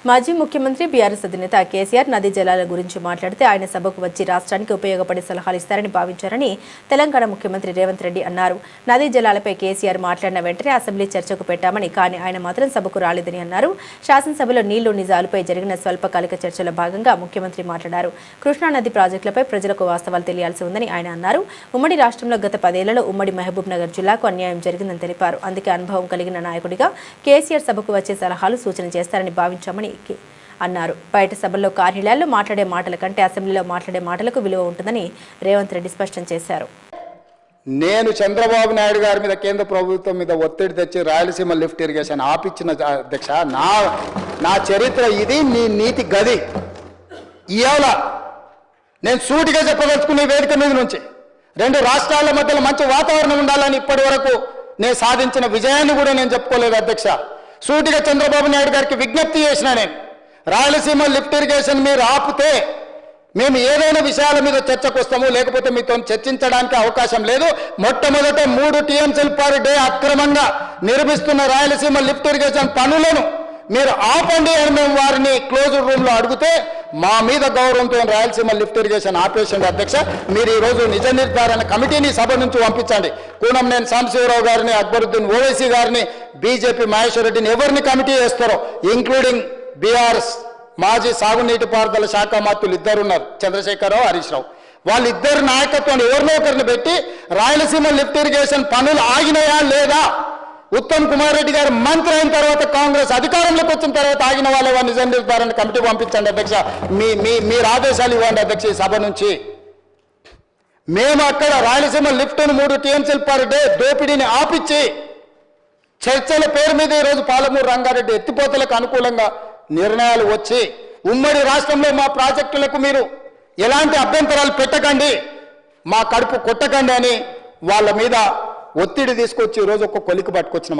మాజీ ముఖ్యమంత్రి బీఆర్ఎస్ అధినేత కేసీఆర్ నదీ జలాల గురించి మాట్లాడితే ఆయన సభకు వచ్చి రాష్ట్రానికి ఉపయోగపడే సలహాలు ఇస్తారని భావించారని తెలంగాణ ముఖ్యమంత్రి రేవంత్ రెడ్డి అన్నారు. నదీ జలాలపై కేసీఆర్ మాట్లాడిన వెంటనే అసెంబ్లీ చర్చకు పెట్టామని, కానీ ఆయన మాత్రం సభకు రాలేదని అన్నారు. శాసనసభలో నీళ్లు నిజాలపై జరిగిన స్వల్పకాలిక చర్చలో భాగంగా ముఖ్యమంత్రి మాట్లాడారు. కృష్ణానది ప్రాజెక్టులపై ప్రజలకు వాస్తవాలు తెలియాల్సి ఉందని ఆయన అన్నారు. ఉమ్మడి రాష్ట్రంలో గత 10 ఏళ్లలో ఉమ్మడి మహబూబ్ నగర్ జిల్లాకు అన్యాయం జరిగిందని తెలిపారు. అందుకే అనుభవం కలిగిన నాయకుడిగా కేసీఆర్ సభకు వచ్చే సలహాలు సూచన చేస్తారని భావించామని అన్నారు. బయట సభల్లో కార్యాలయాల్లో మాట్లాడే మాటల కంటే అసెంబ్లీలో మాట్లాడే మాటలకు విలువ ఉంటుందని రేవంత్ రెడ్డి స్పష్టం చేశారు. నేను చంద్రబాబు నాయుడు గారి మీద కేంద్ర ప్రభుత్వం మీద ఒత్తిడి తెచ్చి రాయలసీమ లిఫ్ట్ ఇరిగేషన్ ఆపిచ్చిన అధ్యక్ష, నా చరిత్ర ఇది, నీ నీతి గది. ఇవాళ నేను సూటిగా చెప్పదలుచుకునే వేదిక మీద నుంచి 2 రాష్ట్రాల మధ్యలో మంచి వాతావరణం ఉండాలని ఇప్పటి వరకు నేను సాధించిన విజయాన్ని కూడా నేను చెప్పుకోలేదు అధ్యక్ష. సూటిగా చంద్రబాబు నాయుడు గారికి విజ్ఞప్తి చేసిన నేను, రాయలసీమ లిఫ్ట్ ఇరిగేషన్ మీరు ఆపితే మేము ఏదైనా విషయాల మీద చర్చకు వస్తాము, లేకపోతే మీతో చర్చించడానికి అవకాశం లేదు. మొట్టమొదట 3 టీఎంసీలు పర్ డే అక్రమంగా నిర్మిస్తున్న రాయలసీమ లిఫ్ట్ ఇరిగేషన్ పనులను మీరు ఆపండి అని మేము వారిని క్లోజ్డ్ రూమ్లో అడిగితే మా మీద గౌరవంతో రాయలసీమ లిఫ్ట్ ఇరిగేషన్ ఆపేసింది అధ్యక్ష. మీరు ఈరోజు నిజ నిర్ధారణ కమిటీని సభ నుంచి పంపించండి. కూనంనేని సాంబశివరావు గారిని, అక్బరుద్దీన్ ఓవైసీ గారిని, బీజేపీ మహేశ్వర్ రెడ్డిని ఎవరిని కమిటీ వేస్తారో, ఇంక్లూడింగ్ బీఆర్ఎస్ మాజీ సాగునీటి పారుదల శాఖ మంత్రులు 2 ఉన్నారు, చంద్రశేఖరరావు, హరీష్ రావు. వాళ్ళిద్దరు నాయకత్వాన్ని ఎవరినో ఒకరిని పెట్టి రాయలసీమ లిఫ్ట్ ఇరిగేషన్ పనులు ఆగినాయా లేదా, ఉత్తమ్ కుమార్ రెడ్డి గారు మంత్రి అయిన తర్వాత కాంగ్రెస్ అధికారంలోకి వచ్చిన తర్వాత ఆగిన వాళ్ళ నిజ నిర్ధారణ కమిటీ పంపించండి అధ్యక్ష. మీరు ఆదేశాలు ఇవ్వండి అధ్యక్ష. ఈ సభ నుంచి మేము అక్కడ రాయలసీమ లిఫ్ట్ను 3 టీఎంసీలు పర్ డే దోపిడీని ఆపిచ్చి చర్చల పేరు మీద ఈరోజు పాలమూరు రంగారెడ్డి ఎత్తిపోతలకు అనుకూలంగా నిర్ణయాలు వచ్చి ఉమ్మడి రాష్ట్రంలో మా ప్రాజెక్టులకు మీరు ఎలాంటి అభ్యంతరాలు పెట్టకండి, మా కడుపు కొట్టకండి అని వాళ్ళ మీద ఒత్తిడి తీసుకొచ్చి ఈరోజు ఒక కొలికి పట్టుకొచ్చిన